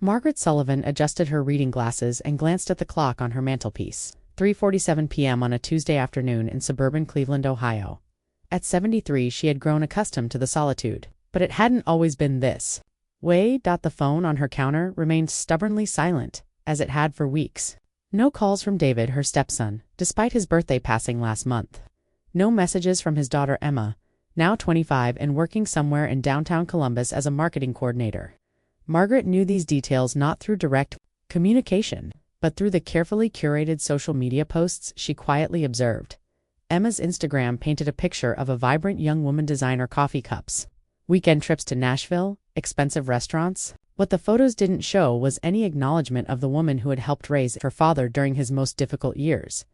Margaret Sullivan adjusted her reading glasses and glanced at the clock on her mantelpiece. 3:47 p.m. on a Tuesday afternoon in suburban Cleveland, Ohio. At 73, she had grown accustomed to the solitude, but it hadn't always been this way. The phone on her counter remained stubbornly silent, as it had for weeks. No calls from David, her stepson, despite his birthday passing last month. No messages from his daughter Emma, now 25 and working somewhere in downtown Columbus as a marketing coordinator. Margaret knew these details not through direct communication, but through the carefully curated social media posts she quietly observed. Emma's Instagram painted a picture of a vibrant young woman designer coffee cups, weekend trips to Nashville, expensive restaurants. What the photos didn't show was any acknowledgement of the woman who had helped raise her father during his most difficult years.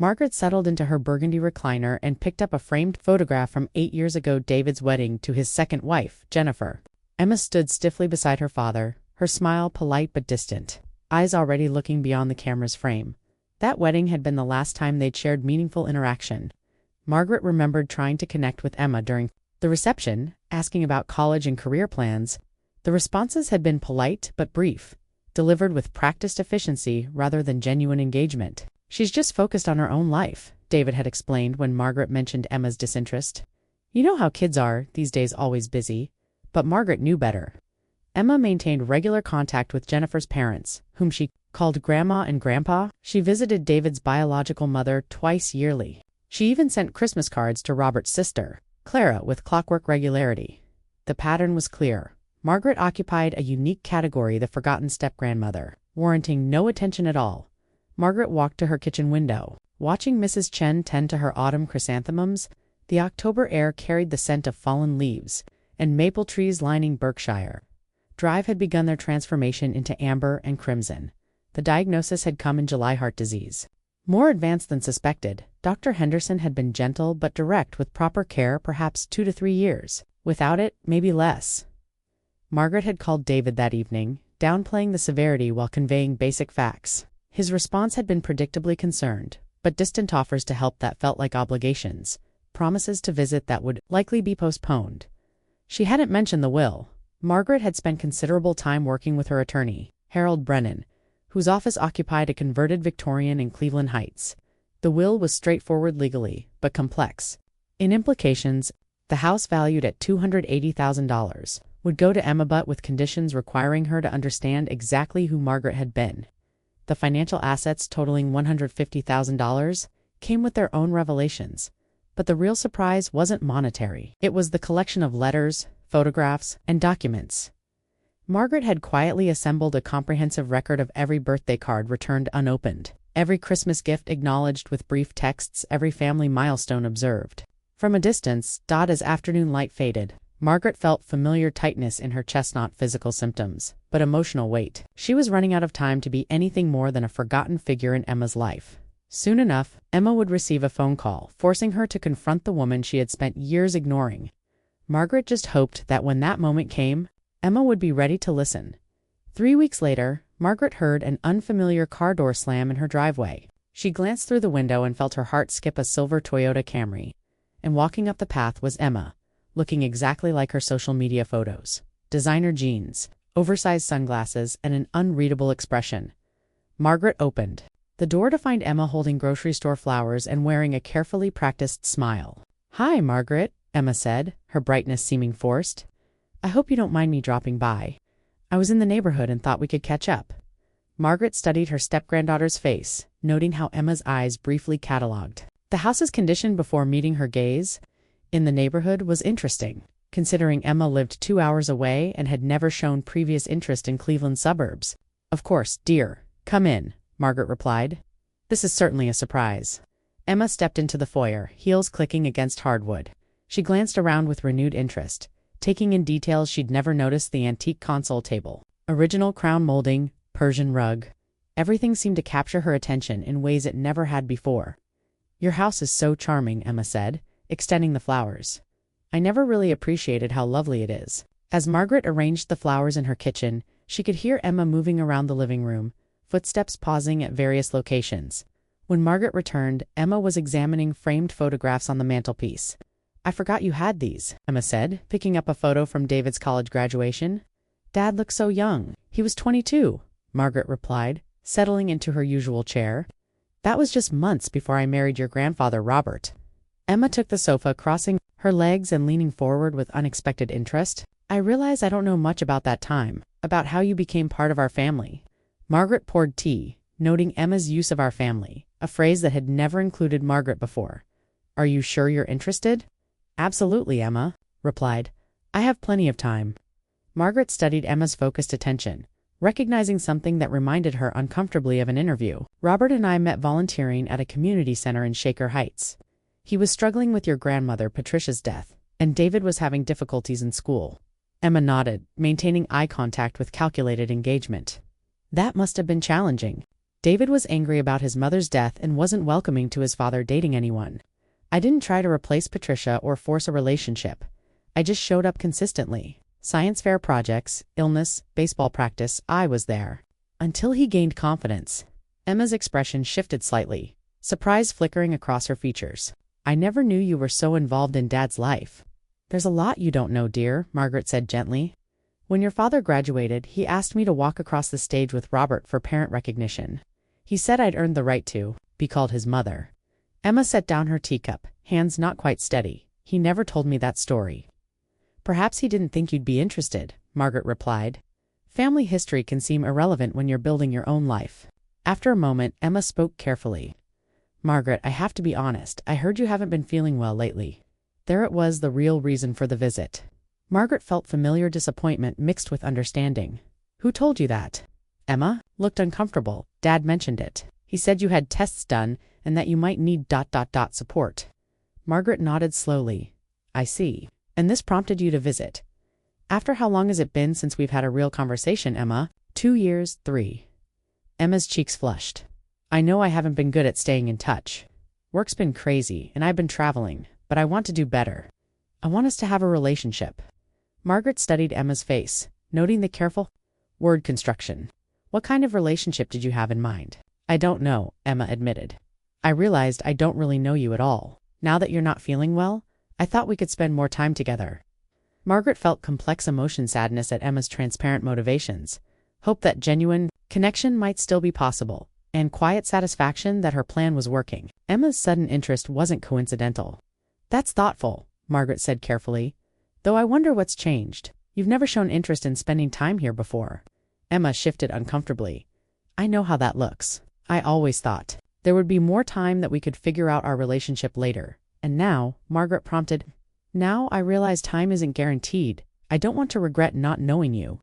Margaret settled into her burgundy recliner and picked up a framed photograph from 8 years ago, David's wedding to his second wife, Jennifer. Emma stood stiffly beside her father, her smile polite but distant, eyes already looking beyond the camera's frame. That wedding had been the last time they'd shared meaningful interaction. Margaret remembered trying to connect with Emma during the reception, asking about college and career plans. The responses had been polite but brief, delivered with practiced efficiency rather than genuine engagement. "She's just focused on her own life," David had explained when Margaret mentioned Emma's disinterest. "You know how kids are, these days, always busy." But Margaret knew better. Emma maintained regular contact with Jennifer's parents, whom she called Grandma and Grandpa. She visited David's biological mother twice yearly. She even sent Christmas cards to Robert's sister, Clara, with clockwork regularity. The pattern was clear. Margaret occupied a unique category, the forgotten step-grandmother, warranting no attention at all. Margaret walked to her kitchen window, watching Mrs. Chen tend to her autumn chrysanthemums. The October air carried the scent of fallen leaves and maple trees lining Berkshire Drive had begun their transformation into amber and crimson. The diagnosis had come in July: heart disease. More advanced than suspected, Dr. Henderson had been gentle but direct. With proper care, perhaps 2 to 3 years. Without it, maybe less. Margaret had called David that evening, downplaying the severity while conveying basic facts. His response had been predictably concerned, but distant offers to help that felt like obligations, promises to visit that would likely be postponed. She hadn't mentioned the will. Margaret had spent considerable time working with her attorney, Harold Brennan, whose office occupied a converted Victorian in Cleveland Heights. The will was straightforward legally, but complex. In implications, the house, valued at $280,000, would go to Emma, but with conditions requiring her to understand exactly who Margaret had been. The financial assets, totaling $150,000, came with their own revelations. But the real surprise wasn't monetary. It was the collection of letters, photographs, and documents. Margaret had quietly assembled a comprehensive record of every birthday card returned unopened, every Christmas gift acknowledged with brief texts, every family milestone observed. From a distance, as afternoon light faded, Margaret felt familiar tightness in her chest, not physical symptoms, but emotional weight. She was running out of time to be anything more than a forgotten figure in Emma's life. Soon enough, Emma would receive a phone call, forcing her to confront the woman she had spent years ignoring. Margaret just hoped that when that moment came, Emma would be ready to listen. 3 weeks later, Margaret heard an unfamiliar car door slam in her driveway. She glanced through the window and felt her heart skip. A silver Toyota Camry. And walking up the path was Emma, looking exactly like her social media photos. Designer jeans, oversized sunglasses, and an unreadable expression. Margaret opened the door to find Emma holding grocery store flowers and wearing a carefully practiced smile. "Hi, Margaret," Emma said, her brightness seeming forced. "I hope you don't mind me dropping by. I was in the neighborhood and thought we could catch up." Margaret studied her step-granddaughter's face, noting how Emma's eyes briefly catalogued the house's condition before meeting her gaze. In the neighborhood was interesting, considering Emma lived 2 hours away and had never shown previous interest in Cleveland suburbs. "Of course, dear. Come in," Margaret replied. "This is certainly a surprise." Emma stepped into the foyer, heels clicking against hardwood. She glanced around with renewed interest, taking in details she'd never noticed: the antique console table, original crown molding, Persian rug. Everything seemed to capture her attention in ways it never had before. "Your house is so charming," Emma said, extending the flowers. "I never really appreciated how lovely it is." As Margaret arranged the flowers in her kitchen, she could hear Emma moving around the living room, footsteps pausing at various locations. When Margaret returned, Emma was examining framed photographs on the mantelpiece. "I forgot you had these," Emma said, picking up a photo from David's college graduation. Dad looked so young. He was 22, Margaret replied, settling into her usual chair. That was just months before I married your grandfather, Robert. Emma took the sofa, crossing her legs and leaning forward with unexpected interest. I realize I don't know much about that time, about how you became part of our family. Margaret poured tea, noting Emma's use of our family, a phrase that had never included Margaret before. Are you sure you're interested? Absolutely, Emma replied. I have plenty of time. Margaret studied Emma's focused attention, recognizing something that reminded her uncomfortably of an interview. Robert and I met volunteering at a community center in Shaker Heights. He was struggling with your grandmother Patricia's death, and David was having difficulties in school. Emma nodded, maintaining eye contact with calculated engagement. That must have been challenging. David was angry about his mother's death and wasn't welcoming to his father dating anyone. I didn't try to replace Patricia or force a relationship. I just showed up consistently. Science fair projects, illness, baseball practice, I was there. Until he gained confidence. Emma's expression shifted slightly, surprise flickering across her features. I never knew you were so involved in Dad's life. There's a lot you don't know, dear, Margaret said gently. When your father graduated, he asked me to walk across the stage with Robert for parent recognition. He said I'd earned the right to be called his mother. Emma set down her teacup, hands not quite steady. He never told me that story. Perhaps he didn't think you'd be interested, Margaret replied. Family history can seem irrelevant when you're building your own life. After a moment, Emma spoke carefully. Margaret, I have to be honest. I heard you haven't been feeling well lately. There it was, the real reason for the visit. Margaret felt familiar disappointment mixed with understanding. Who told you that? Emma looked uncomfortable. Dad mentioned it. He said you had tests done and that you might need ... support. Margaret nodded slowly. I see. And this prompted you to visit. After how long has it been since we've had a real conversation, Emma? 2 years, 3. Emma's cheeks flushed. I know I haven't been good at staying in touch. Work's been crazy, and I've been traveling, but I want to do better. I want us to have a relationship. Margaret studied Emma's face, noting the careful word construction. What kind of relationship did you have in mind? I don't know, Emma admitted. I realized I don't really know you at all. Now that you're not feeling well, I thought we could spend more time together. Margaret felt complex emotion, sadness at Emma's transparent motivations, hope that genuine connection might still be possible, and quiet satisfaction that her plan was working. Emma's sudden interest wasn't coincidental. That's thoughtful, Margaret said carefully. Though I wonder what's changed. You've never shown interest in spending time here before. Emma shifted uncomfortably. I know how that looks. I always thought there would be more time, that we could figure out our relationship later. And now, Margaret prompted, now I realize time isn't guaranteed. I don't want to regret not knowing you.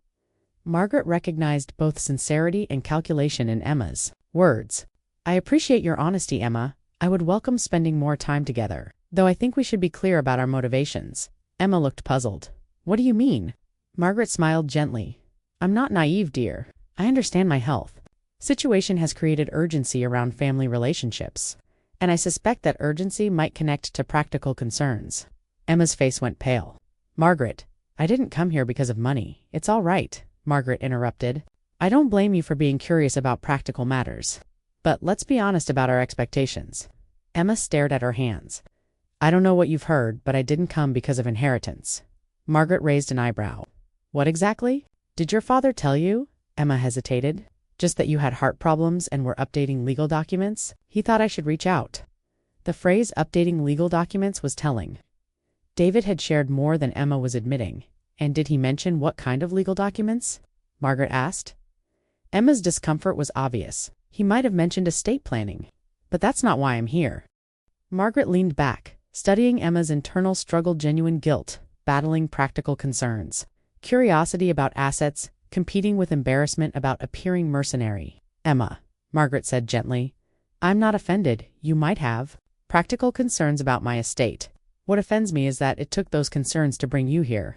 Margaret recognized both sincerity and calculation in Emma's words. I appreciate your honesty, Emma. I would welcome spending more time together, though I think we should be clear about our motivations. Emma looked puzzled. What do you mean? Margaret smiled gently. I'm not naive, dear. I understand my health situation has created urgency around family relationships, and I suspect that urgency might connect to practical concerns. Emma's face went pale. Margaret, I didn't come here because of money. It's all right, Margaret interrupted. I don't blame you for being curious about practical matters. But let's be honest about our expectations. Emma stared at her hands. I don't know what you've heard, but I didn't come because of inheritance. Margaret raised an eyebrow. What exactly? Did your father tell you? Emma hesitated. Just that you had heart problems and were updating legal documents? He thought I should reach out. The phrase updating legal documents was telling. David had shared more than Emma was admitting. And did he mention what kind of legal documents? Margaret asked. Emma's discomfort was obvious. He might have mentioned estate planning. But that's not why I'm here. Margaret leaned back, studying Emma's internal struggle, genuine guilt, battling practical concerns, curiosity about assets, competing with embarrassment about appearing mercenary. Emma, Margaret said gently, I'm not offended. You might have practical concerns about my estate. What offends me is that it took those concerns to bring you here.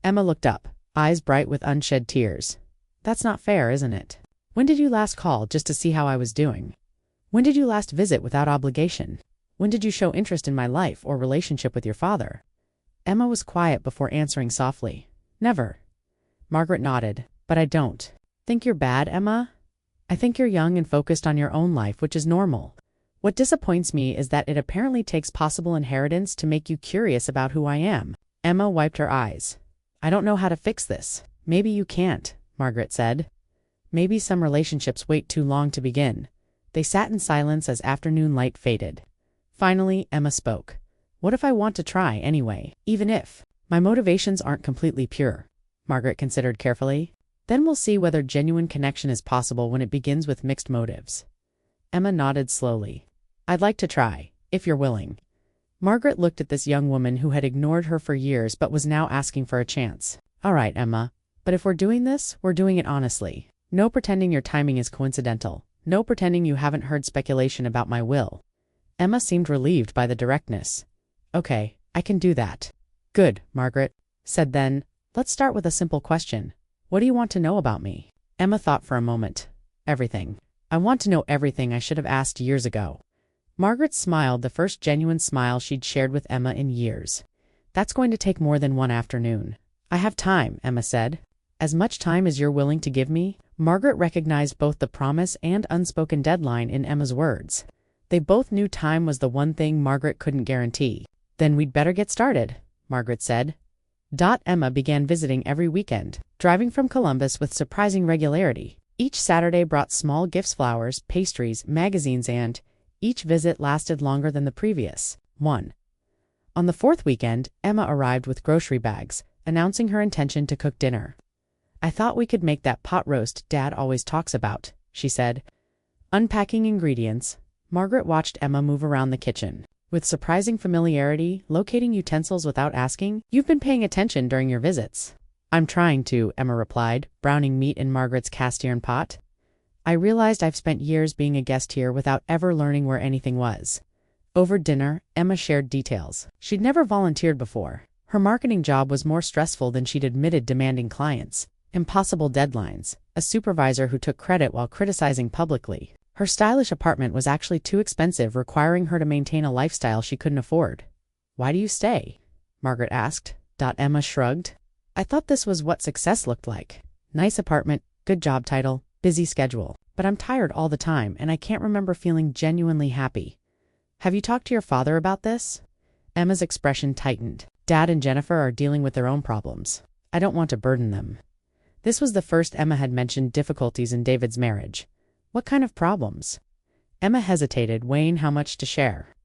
Emma looked up, eyes bright with unshed tears. That's not fair, isn't it? When did you last call just to see how I was doing? When did you last visit without obligation? When did you show interest in my life or relationship with your father? Emma was quiet before answering softly. Never. Margaret nodded. But I don't think you're bad, Emma. I think you're young and focused on your own life, which is normal. What disappoints me is that it apparently takes possible inheritance to make you curious about who I am. Emma wiped her eyes. I don't know how to fix this. Maybe you can't, Margaret said. Maybe some relationships wait too long to begin. They sat in silence as afternoon light faded. Finally, Emma spoke. What if I want to try anyway, even if my motivations aren't completely pure? Margaret considered carefully. Then we'll see whether genuine connection is possible when it begins with mixed motives. Emma nodded slowly. I'd like to try, if you're willing. Margaret looked at this young woman who had ignored her for years but was now asking for a chance. All right, Emma. But if we're doing this, we're doing it honestly. No pretending your timing is coincidental. No pretending you haven't heard speculation about my will. Emma seemed relieved by the directness. Okay, I can do that. Good, Margaret said then. Let's start with a simple question. What do you want to know about me? Emma thought for a moment. Everything. I want to know everything I should have asked years ago. Margaret smiled, the first genuine smile she'd shared with Emma in years. That's going to take more than one afternoon. I have time, Emma said. As much time as you're willing to give me? Margaret recognized both the promise and unspoken deadline in Emma's words. They both knew time was the one thing Margaret couldn't guarantee. Then we'd better get started, Margaret said. Emma began visiting every weekend, driving from Columbus with surprising regularity. Each Saturday brought small gifts, flowers, pastries, magazines, and each visit lasted longer than the previous one. On the fourth weekend, Emma arrived with grocery bags, announcing her intention to cook dinner. I thought we could make that pot roast Dad always talks about, she said. Unpacking ingredients, Margaret watched Emma move around the kitchen. With surprising familiarity, locating utensils without asking. You've been paying attention during your visits. I'm trying to, Emma replied, browning meat in Margaret's cast iron pot. I realized I've spent years being a guest here without ever learning where anything was. Over dinner, Emma shared details. She'd never volunteered before. Her marketing job was more stressful than she'd admitted, demanding clients, impossible deadlines, a supervisor who took credit while criticizing publicly. Her stylish apartment was actually too expensive, requiring her to maintain a lifestyle she couldn't afford. Why do you stay? Margaret asked. Emma shrugged. I thought this was what success looked like. Nice apartment, good job title, busy schedule. But I'm tired all the time and I can't remember feeling genuinely happy. Have you talked to your father about this? Emma's expression tightened. Dad and Jennifer are dealing with their own problems. I don't want to burden them. This was the first Emma had mentioned difficulties in David's marriage. What kind of problems? Emma hesitated, weighing how much to share.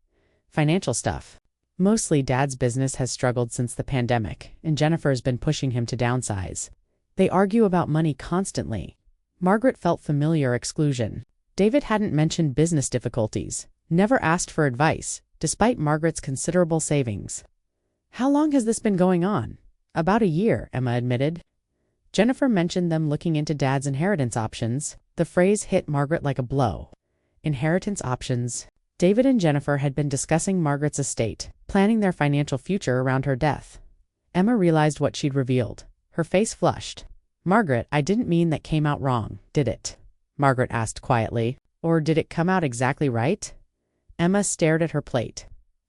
Financial stuff. Mostly Dad's business has struggled since the pandemic, and Jennifer's been pushing him to downsize. They argue about money constantly. Margaret felt familiar exclusion. David hadn't mentioned business difficulties, never asked for advice, despite Margaret's considerable savings. How long has this been going on? About a year, Emma admitted. Jennifer mentioned them looking into Dad's inheritance options. The phrase hit Margaret like a blow. Inheritance options. David and Jennifer had been discussing Margaret's estate, planning their financial future around her death. Emma realized what she'd revealed. Her face flushed. Margaret, I didn't mean that came out wrong, did it? Margaret asked quietly. Or did it come out exactly right? Emma stared at her plate.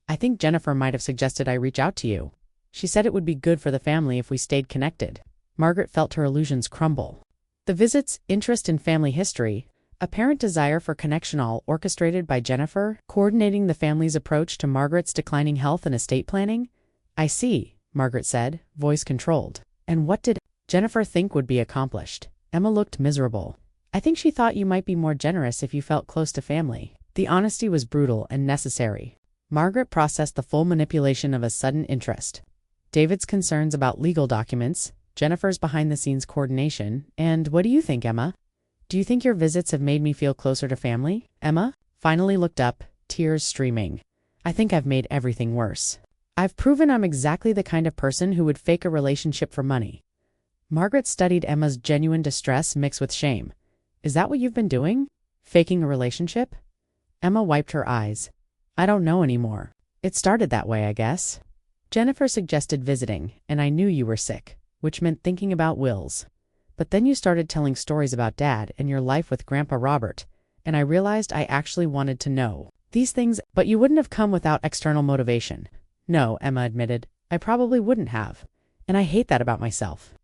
I think Jennifer might have suggested I reach out to you. She said it would be good for the family if we stayed connected. Margaret felt her illusions crumble. The visits, interest in family history, apparent desire for connection, all orchestrated by Jennifer, coordinating the family's approach to Margaret's declining health and estate planning. I see, Margaret said, voice controlled. And what did Jennifer think would be accomplished? Emma looked miserable. I think she thought you might be more generous if you felt close to family. The honesty was brutal and necessary. Margaret processed the full manipulation of a sudden interest. David's concerns about legal documents, Jennifer's behind-the-scenes coordination, and what do you think, Emma? Do you think your visits have made me feel closer to family? Emma finally looked up, tears streaming. I think I've made everything worse. I've proven I'm exactly the kind of person who would fake a relationship for money. Margaret studied Emma's genuine distress mixed with shame. Is that what you've been doing? Faking a relationship? Emma wiped her eyes. I don't know anymore. It started that way, I guess. Jennifer suggested visiting, and I knew you were sick, which meant thinking about wills. But then you started telling stories about Dad and your life with Grandpa Robert, and I realized I actually wanted to know these things, but you wouldn't have come without external motivation. No, Emma admitted, I probably wouldn't have, and I hate that about myself.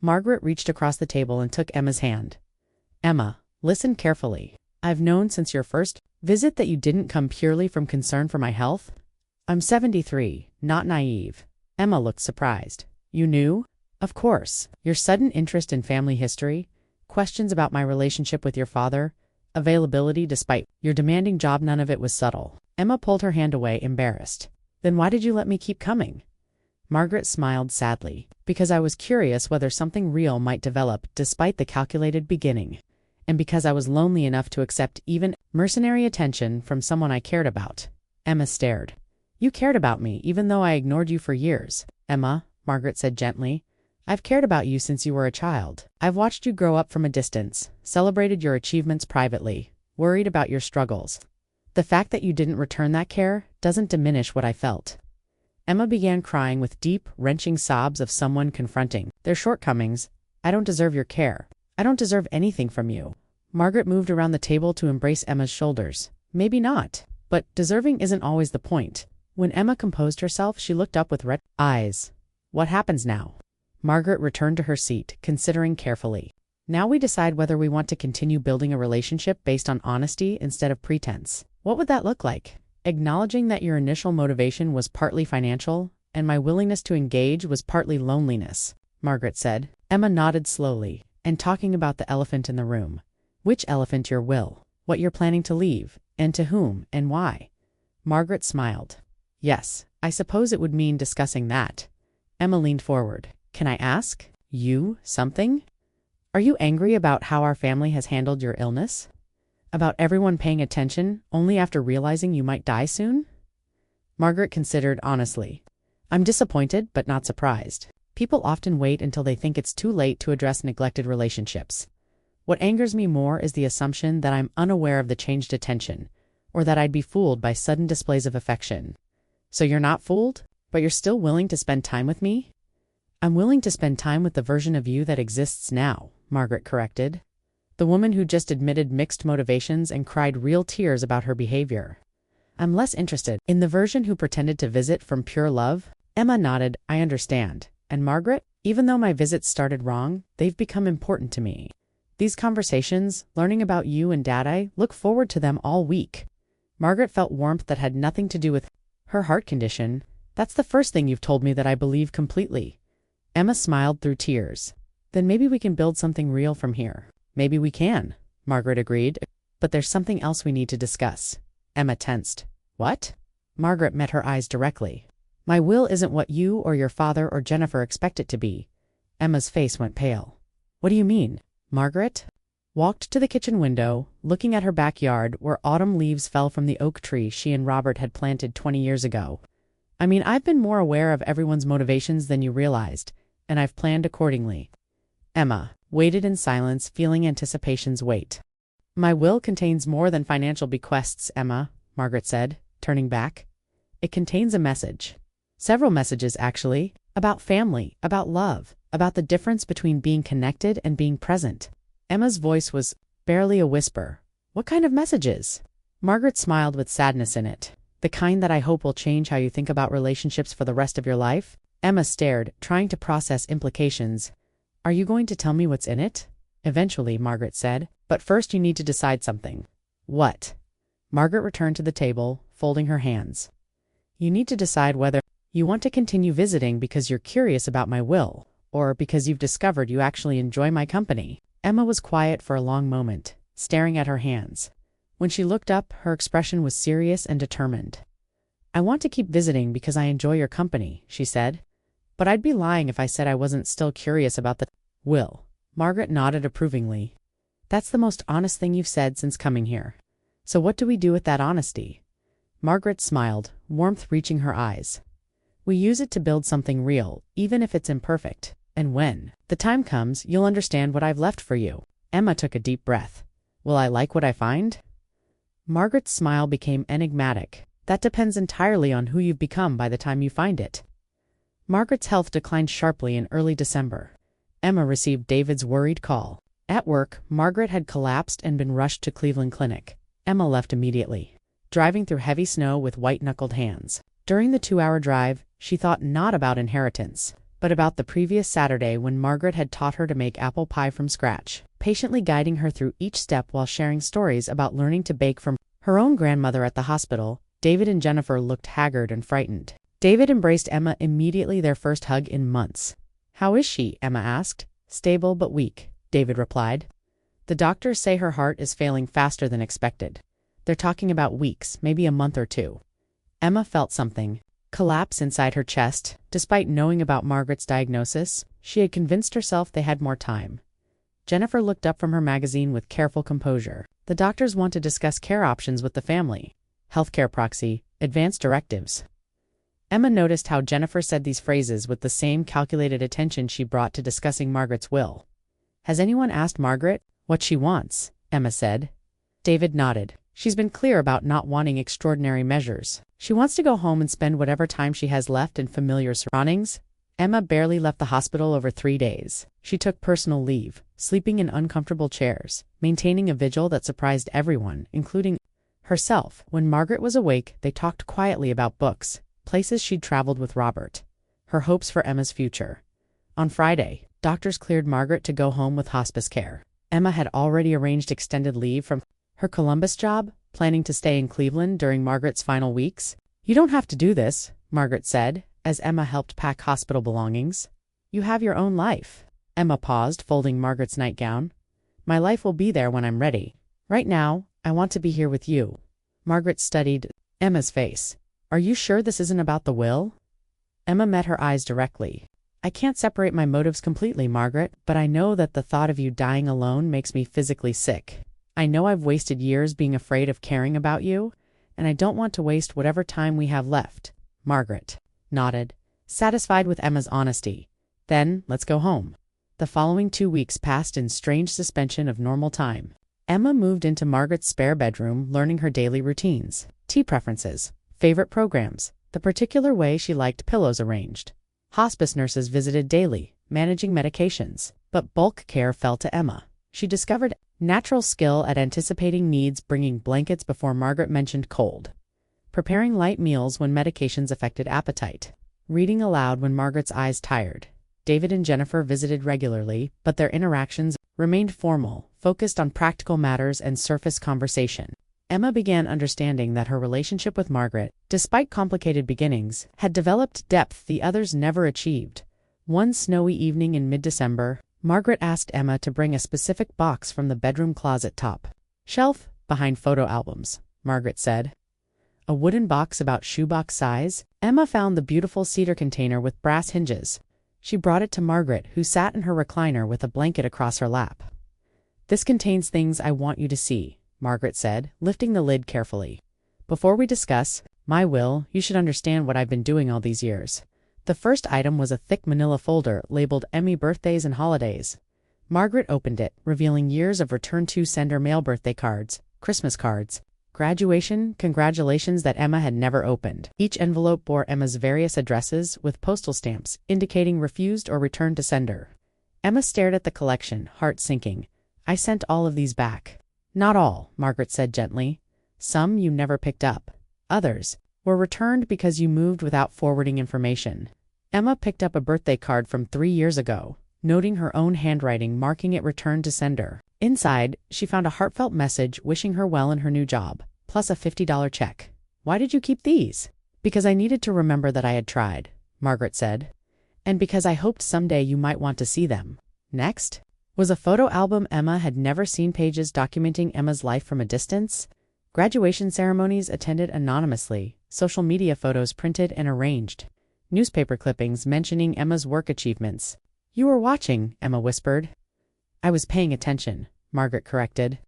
Margaret reached across the table and took Emma's hand. Emma, listen carefully. I've known since your first visit that you didn't come purely from concern for my health. I'm 73, not naive. Emma looked surprised. You knew? Of course, your sudden interest in family history, questions about my relationship with your father, availability despite your demanding job, none of it was subtle. Emma pulled her hand away, embarrassed. Then why did you let me keep coming? Margaret smiled sadly. Because I was curious whether something real might develop despite the calculated beginning. And because I was lonely enough to accept even mercenary attention from someone I cared about. Emma stared. You cared about me even though I ignored you for years. Emma, Margaret said gently, I've cared about you since you were a child. I've watched you grow up from a distance, celebrated your achievements privately, worried about your struggles. The fact that you didn't return that care doesn't diminish what I felt. Emma began crying with deep, wrenching sobs of someone confronting their shortcomings. I don't deserve your care. I don't deserve anything from you. Margaret moved around the table to embrace Emma's shoulders. Maybe not, but deserving isn't always the point. When Emma composed herself, she looked up with red eyes. What happens now? Margaret returned to her seat, considering carefully. Now we decide whether we want to continue building a relationship based on honesty instead of pretense. What would that look like? Acknowledging that your initial motivation was partly financial, and my willingness to engage was partly loneliness, Margaret said. Emma nodded slowly, and talking about the elephant in the room. Which elephant? Your will, what you're planning to leave, and to whom, and why. Margaret smiled. Yes, I suppose it would mean discussing that. Emma leaned forward. Can I ask you something? Are you angry about how our family has handled your illness? About everyone paying attention only after realizing you might die soon? Margaret considered honestly. I'm disappointed, but not surprised. People often wait until they think it's too late to address neglected relationships. What angers me more is the assumption that I'm unaware of the changed attention, or that I'd be fooled by sudden displays of affection. So you're not fooled, but you're still willing to spend time with me? I'm willing to spend time with the version of you that exists now, Margaret corrected. The woman who just admitted mixed motivations and cried real tears about her behavior. I'm less interested in the version who pretended to visit from pure love. Emma nodded. I understand. And Margaret, even though my visits started wrong, they've become important to me. These conversations, learning about you and Dad, I look forward to them all week. Margaret felt warmth that had nothing to do with her heart condition. That's the first thing you've told me that I believe completely. Emma smiled through tears. Then maybe we can build something real from here. Maybe we can, Margaret agreed. But there's something else we need to discuss. Emma tensed. What? Margaret met her eyes directly. My will isn't what you or your father or Jennifer expect it to be. Emma's face went pale. What do you mean? Margaret walked to the kitchen window, looking at her backyard where autumn leaves fell from the oak tree she and Robert had planted 20 years ago. I mean, I've been more aware of everyone's motivations than you realized, and I've planned accordingly. Emma waited in silence, feeling anticipation's weight. My will contains more than financial bequests, Emma, Margaret said, turning back. It contains a message. Several messages, actually, about family, about love, about the difference between being connected and being present. Emma's voice was barely a whisper. What kind of messages? Margaret smiled with sadness in it. The kind that I hope will change how you think about relationships for the rest of your life? Emma stared, trying to process implications. Are you going to tell me what's in it? Eventually, Margaret said. But first you need to decide something. What? Margaret returned to the table, folding her hands. You need to decide whether you want to continue visiting because you're curious about my will, or because you've discovered you actually enjoy my company. Emma was quiet for a long moment, staring at her hands. When she looked up, her expression was serious and determined. I want to keep visiting because I enjoy your company, she said. But I'd be lying if I said I wasn't still curious about the will. Margaret nodded approvingly. That's the most honest thing you've said since coming here. So what do we do with that honesty? Margaret smiled, warmth reaching her eyes. We use it to build something real, even if it's imperfect. And when the time comes, you'll understand what I've left for you. Emma took a deep breath. Will I like what I find? Margaret's smile became enigmatic. That depends entirely on who you've become by the time you find it. Margaret's health declined sharply in early December. Emma received David's worried call. At work, Margaret had collapsed and been rushed to Cleveland Clinic. Emma left immediately, driving through heavy snow with white-knuckled hands. During the 2-hour drive, she thought not about inheritance, but about the previous Saturday when Margaret had taught her to make apple pie from scratch, patiently guiding her through each step while sharing stories about learning to bake from her own grandmother at the hospital. David and Jennifer looked haggard and frightened. David embraced Emma immediately, their first hug in months. How is she? Emma asked. Stable but weak, David replied. The doctors say her heart is failing faster than expected. They're talking about weeks, maybe a month or two. Emma felt something collapse inside her chest. Despite knowing about Margaret's diagnosis, she had convinced herself they had more time. Jennifer looked up from her magazine with careful composure. The doctors want to discuss care options with the family. Healthcare proxy, advanced directives. Emma noticed how Jennifer said these phrases with the same calculated attention she brought to discussing Margaret's will. Has anyone asked Margaret what she wants? Emma said. David nodded. She's been clear about not wanting extraordinary measures. She wants to go home and spend whatever time she has left in familiar surroundings. Emma barely left the hospital over 3 days. She took personal leave, sleeping in uncomfortable chairs, maintaining a vigil that surprised everyone, including herself. When Margaret was awake, they talked quietly about books, places she'd traveled with Robert, her hopes for Emma's future. On Friday, doctors cleared Margaret to go home with hospice care. Emma had already arranged extended leave from her Columbus job, planning to stay in Cleveland during Margaret's final weeks. You don't have to do this, Margaret said, as Emma helped pack hospital belongings. You have your own life. Emma paused, folding Margaret's nightgown. My life will be there when I'm ready. Right now, I want to be here with you. Margaret studied Emma's face. Are you sure this isn't about the will? Emma met her eyes directly. I can't separate my motives completely, Margaret, but I know that the thought of you dying alone makes me physically sick. I know I've wasted years being afraid of caring about you, and I don't want to waste whatever time we have left. Margaret nodded, satisfied with Emma's honesty. Then, let's go home. The following 2 weeks passed in strange suspension of normal time. Emma moved into Margaret's spare bedroom, learning her daily routines, tea preferences, favorite programs, the particular way she liked pillows arranged. Hospice nurses visited daily, managing medications, but bulk care fell to Emma. She discovered natural skill at anticipating needs, bringing blankets before Margaret mentioned cold, preparing light meals when medications affected appetite, reading aloud when Margaret's eyes tired. David and Jennifer visited regularly, but their interactions remained formal, focused on practical matters and surface conversation. Emma began understanding that her relationship with Margaret, despite complicated beginnings, had developed depth the others never achieved. One snowy evening in mid-December, Margaret asked Emma to bring a specific box from the bedroom closet top shelf behind photo albums, Margaret said. A wooden box about shoebox size. Emma found the beautiful cedar container with brass hinges. She brought it to Margaret, who sat in her recliner with a blanket across her lap. This contains things I want you to see, Margaret said, lifting the lid carefully. Before we discuss my will, you should understand what I've been doing all these years. The first item was a thick manila folder labeled Emmy Birthdays and Holidays. Margaret opened it, revealing years of return-to-sender mail birthday cards, Christmas cards, graduation congratulations that Emma had never opened. Each envelope bore Emma's various addresses with postal stamps indicating refused or returned to sender. Emma stared at the collection, heart sinking. I sent all of these back. Not all, Margaret said gently. Some you never picked up. Others were returned because you moved without forwarding information. Emma picked up a birthday card from 3 years ago, noting her own handwriting marking it returned to sender. Inside, she found a heartfelt message wishing her well in her new job, plus a $50 check. Why did you keep these? Because I needed to remember that I had tried, Margaret said. And because I hoped someday you might want to see them. Next was a photo album Emma had never seen, pages documenting Emma's life from a distance, graduation ceremonies attended anonymously, social media photos printed and arranged, newspaper clippings mentioning Emma's work achievements. You were watching, Emma whispered. I was paying attention, Margaret corrected.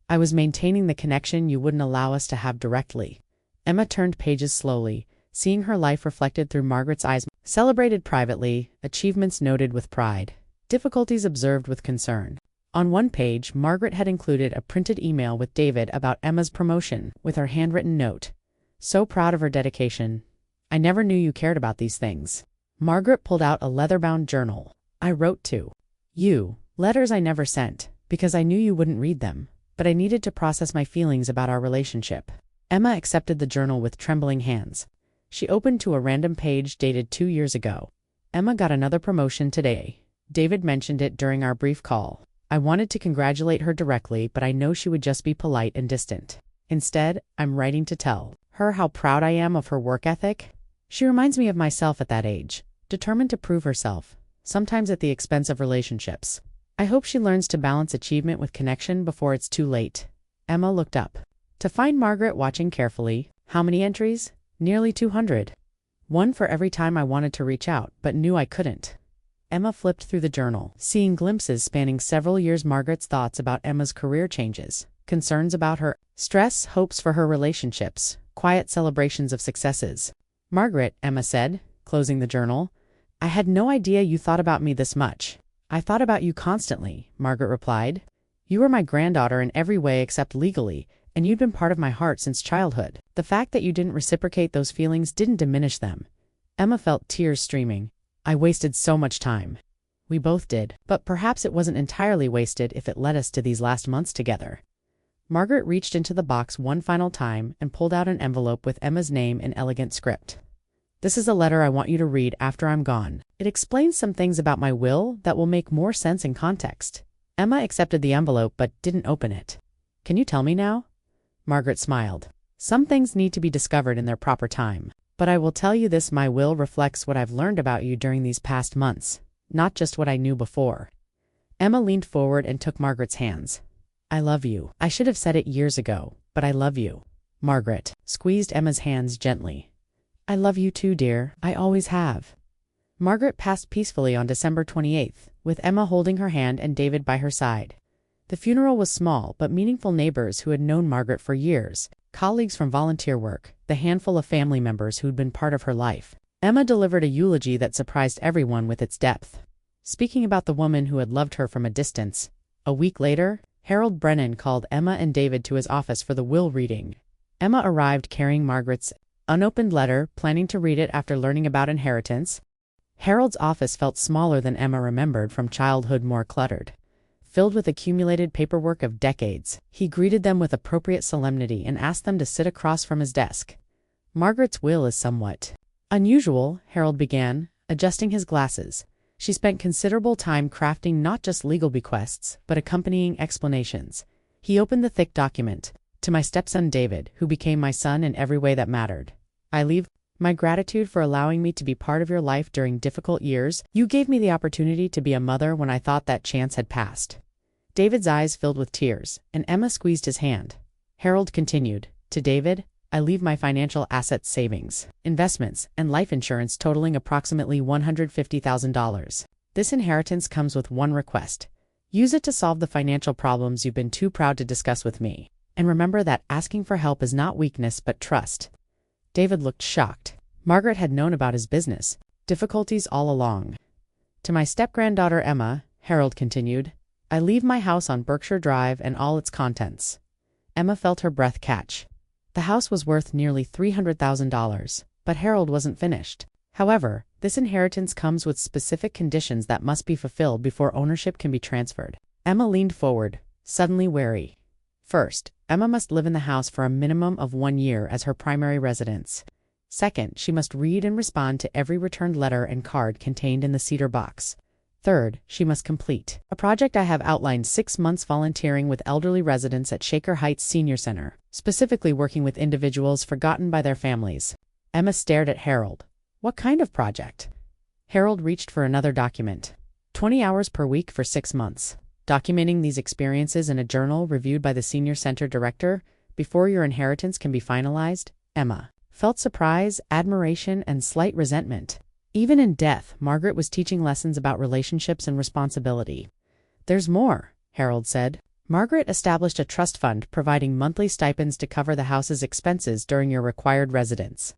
I was maintaining the connection you wouldn't allow us to have directly. Emma turned pages slowly, seeing her life reflected through Margaret's eyes. Celebrated privately, achievements noted with pride, difficulties observed with concern. On one page, Margaret had included a printed email with David about Emma's promotion, with her handwritten note. So proud of her dedication. I never knew you cared about these things. Margaret pulled out a leather-bound journal. I wrote to you letters I never sent, because I knew you wouldn't read them, but I needed to process my feelings about our relationship. Emma accepted the journal with trembling hands. She opened to a random page dated 2 years ago. Emma got another promotion today. David mentioned it during our brief call. I wanted to congratulate her directly, but I know she would just be polite and distant. Instead, I'm writing to tell her how proud I am of her work ethic. She reminds me of myself at that age, determined to prove herself. sometimes at the expense of relationships. I hope she learns to balance achievement with connection before it's too late. Emma looked up. To find Margaret watching carefully. How many entries? Nearly 200. One for every time I wanted to reach out, but knew I couldn't. Emma flipped through the journal, seeing glimpses spanning several years. Margaret's thoughts about Emma's career changes, concerns about her, stress, hopes for her relationships, quiet celebrations of successes. Margaret, Emma said, closing the journal, I had no idea you thought about me this much. I thought about you constantly, Margaret replied. You were my granddaughter in every way except legally, and you'd been part of my heart since childhood. The fact that you didn't reciprocate those feelings didn't diminish them. Emma felt tears streaming. I wasted so much time. We both did, but perhaps it wasn't entirely wasted if it led us to these last months together. Margaret reached into the box one final time and pulled out an envelope with Emma's name in elegant script. This is a letter I want you to read after I'm gone. It explains some things about my will that will make more sense in context. Emma accepted the envelope but didn't open it. Can you tell me now? Margaret smiled. Some things need to be discovered in their proper time. But I will tell you this, my will reflects what I've learned about you during these past months, not just what I knew before. Emma leaned forward and took Margaret's hands. I love you. I should have said it years ago, but I love you. Margaret squeezed Emma's hands gently. I love you too, dear. I always have. Margaret passed peacefully on December 28th, with Emma holding her hand and David by her side. The funeral was small but meaningful. Neighbors who had known Margaret for years, colleagues from volunteer work, the handful of family members who'd been part of her life. Emma delivered a eulogy that surprised everyone with its depth. Speaking about the woman who had loved her from a distance, a week later, Harold Brennan called Emma and David to his office for the will reading. Emma arrived carrying Margaret's unopened letter, planning to read it after learning about inheritance. Harold's office felt smaller than Emma remembered from childhood, more cluttered. Filled with accumulated paperwork of decades, he greeted them with appropriate solemnity and asked them to sit across from his desk. Margaret's will is somewhat unusual, Harold began, adjusting his glasses. She spent considerable time crafting not just legal bequests, but accompanying explanations. He opened the thick document. To my stepson David, who became my son in every way that mattered. I leave my gratitude for allowing me to be part of your life during difficult years. You gave me the opportunity to be a mother when I thought that chance had passed. David's eyes filled with tears, and Emma squeezed his hand. Harold continued, to David, I leave my financial assets, savings, investments, and life insurance totaling approximately $150,000. This inheritance comes with one request. Use it to solve the financial problems you've been too proud to discuss with me. And remember that asking for help is not weakness but trust. David looked shocked. Margaret had known about his business difficulties all along. To my step-granddaughter Emma, Harold continued, I leave my house on Berkshire Drive and all its contents. Emma felt her breath catch. The house was worth nearly $300,000, but Harold wasn't finished. However, this inheritance comes with specific conditions that must be fulfilled before ownership can be transferred. Emma leaned forward, suddenly wary. First, Emma must live in the house for a minimum of 1 year as her primary residence. Second, she must read and respond to every returned letter and card contained in the cedar box. Third, she must complete a project I have outlined: 6 months volunteering with elderly residents at Shaker Heights Senior Center, specifically working with individuals forgotten by their families. Emma stared at Harold. What kind of project? Harold reached for another document. 20 hours per week for 6 months. Documenting these experiences in a journal reviewed by the Senior Center director before your inheritance can be finalized. Emma felt surprise, admiration, and slight resentment. Even in death, Margaret was teaching lessons about relationships and responsibility. There's more, Harold said. Margaret established a trust fund providing monthly stipends to cover the house's expenses during your required residence.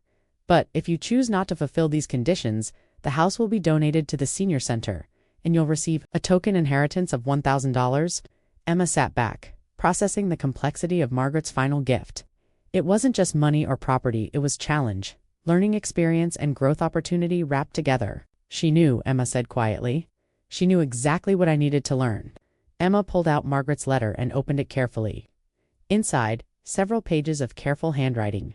But if you choose not to fulfill these conditions, the house will be donated to the Senior Center, and you'll receive a token inheritance of $1,000. Emma sat back, processing the complexity of Margaret's final gift. It wasn't just money or property, it was challenge, learning experience, and growth opportunity wrapped together. She knew, Emma said quietly. She knew exactly what I needed to learn. Emma pulled out Margaret's letter and opened it carefully. Inside, several pages of careful handwriting.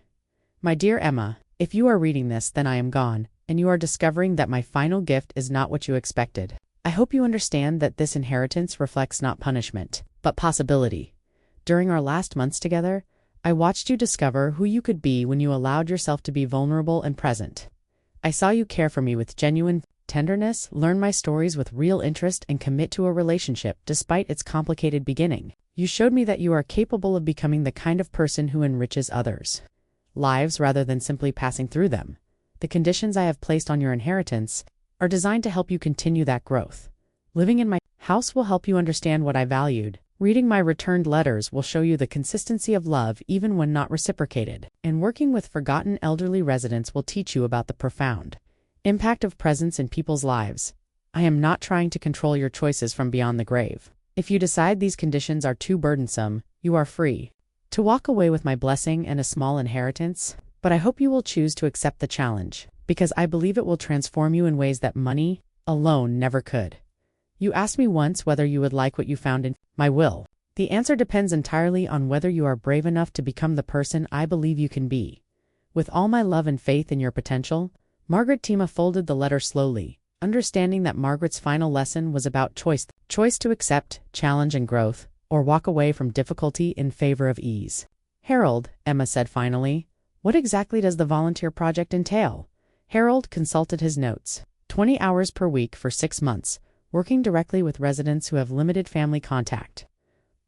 My dear Emma, if you are reading this, then I am gone, and you are discovering that my final gift is not what you expected. I hope you understand that this inheritance reflects not punishment, but possibility. During our last months together, I watched you discover who you could be when you allowed yourself to be vulnerable and present. I saw you care for me with genuine tenderness, learn my stories with real interest, and commit to a relationship despite its complicated beginning. You showed me that you are capable of becoming the kind of person who enriches others' lives rather than simply passing through them. The conditions I have placed on your inheritance are designed to help you continue that growth. Living in my house will help you understand what I valued. Reading my returned letters will show you the consistency of love even when not reciprocated. And working with forgotten elderly residents will teach you about the profound impact of presence in people's lives. I am not trying to control your choices from beyond the grave. If you decide these conditions are too burdensome, you are free to walk away with my blessing and a small inheritance, but I hope you will choose to accept the challenge, because I believe it will transform you in ways that money alone never could. You asked me once whether you would like what you found in my will. The answer depends entirely on whether you are brave enough to become the person I believe you can be. With all my love and faith in your potential, Margaret Tima folded the letter slowly, understanding that Margaret's final lesson was about choice to accept, challenge, and growth, or walk away from difficulty in favor of ease. Harold, Emma said finally, what exactly does the volunteer project entail? Harold consulted his notes. 20 hours per week for 6 months, working directly with residents who have limited family contact.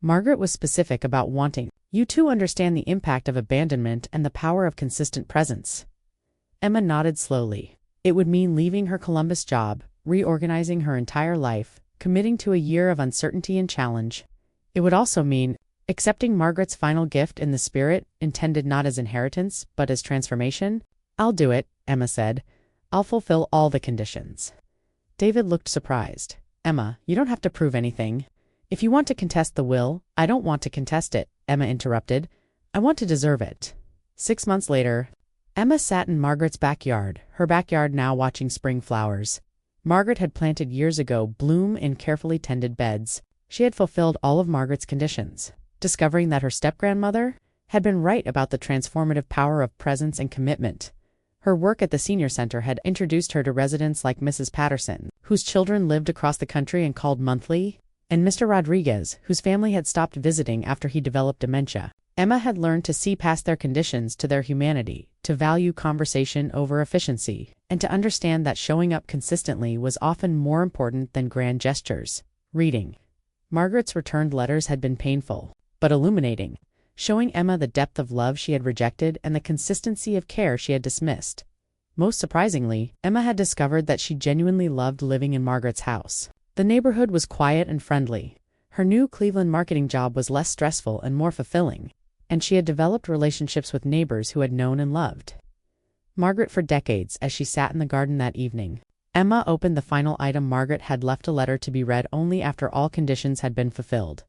Margaret was specific about wanting you to understand the impact of abandonment and the power of consistent presence. Emma nodded slowly. It would mean leaving her Columbus job, reorganizing her entire life, committing to a year of uncertainty and challenge. It would also mean accepting Margaret's final gift in the spirit, intended not as inheritance, but as transformation. I'll do it, Emma said. I'll fulfill all the conditions. David looked surprised. Emma, you don't have to prove anything. If you want to contest the will, I don't want to contest it, Emma interrupted. I want to deserve it. 6 months later, Emma sat in Margaret's backyard, her backyard now watching spring flowers. Margaret had planted years ago bloom in carefully tended beds. She had fulfilled all of Margaret's conditions, discovering that her step-grandmother had been right about the transformative power of presence and commitment. Her work at the senior center had introduced her to residents like Mrs. Patterson, whose children lived across the country and called monthly, and Mr. Rodriguez, whose family had stopped visiting after he developed dementia. Emma had learned to see past their conditions to their humanity, to value conversation over efficiency, and to understand that showing up consistently was often more important than grand gestures. Reading Margaret's returned letters had been painful, but illuminating, showing Emma the depth of love she had rejected and the consistency of care she had dismissed. Most surprisingly, Emma had discovered that she genuinely loved living in Margaret's house. The neighborhood was quiet and friendly. Her new Cleveland marketing job was less stressful and more fulfilling, and she had developed relationships with neighbors who had known and loved Margaret for decades. As she sat in the garden that evening, Emma opened the final item. Margaret had left a letter to be read only after all conditions had been fulfilled.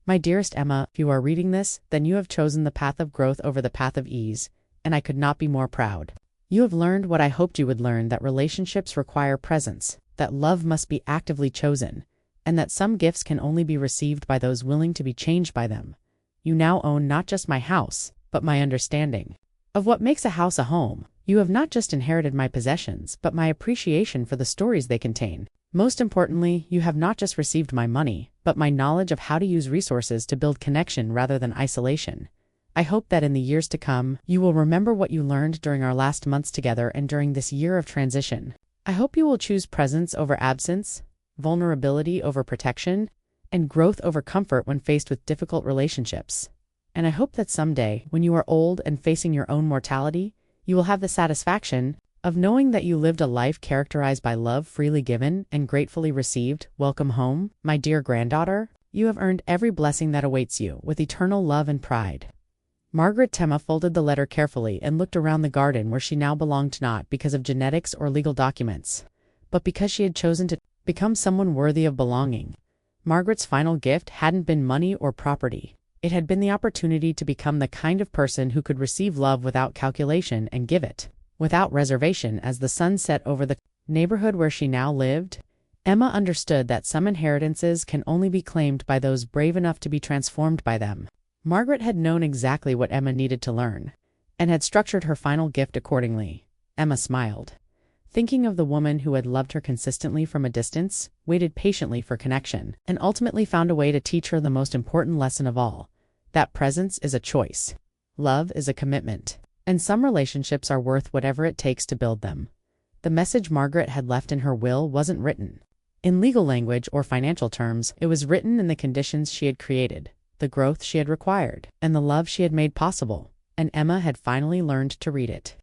My dearest Emma, if you are reading this, then you have chosen the path of growth over the path of ease, and I could not be more proud. You have learned what I hoped you would learn, that relationships require presence, that love must be actively chosen, and that some gifts can only be received by those willing to be changed by them. You now own not just my house, but my understanding of what makes a house a home. You have not just inherited my possessions, but my appreciation for the stories they contain. Most importantly, you have not just received my money, but my knowledge of how to use resources to build connection rather than isolation. I hope that in the years to come, you will remember what you learned during our last months together and during this year of transition. I hope you will choose presence over absence, vulnerability over protection, and growth over comfort when faced with difficult relationships. And I hope that someday, when you are old and facing your own mortality, you will have the satisfaction of knowing that you lived a life characterized by love freely given and gratefully received. Welcome home, my dear granddaughter. You have earned every blessing that awaits you with eternal love and pride. Margaret Tima folded the letter carefully and looked around the garden where she now belonged, not because of genetics or legal documents, but because she had chosen to become someone worthy of belonging. Margaret's final gift hadn't been money or property. It had been the opportunity to become the kind of person who could receive love without calculation and give it without reservation. As the sun set over the neighborhood where she now lived, Emma understood that some inheritances can only be claimed by those brave enough to be transformed by them. Margaret had known exactly what Emma needed to learn, and had structured her final gift accordingly. Emma smiled, thinking of the woman who had loved her consistently from a distance, waited patiently for connection, and ultimately found a way to teach her the most important lesson of all: that presence is a choice. Love is a commitment, and some relationships are worth whatever it takes to build them. The message Margaret had left in her will wasn't written in legal language or financial terms. It was written in the conditions she had created, the growth she had required, and the love she had made possible. And Emma had finally learned to read it.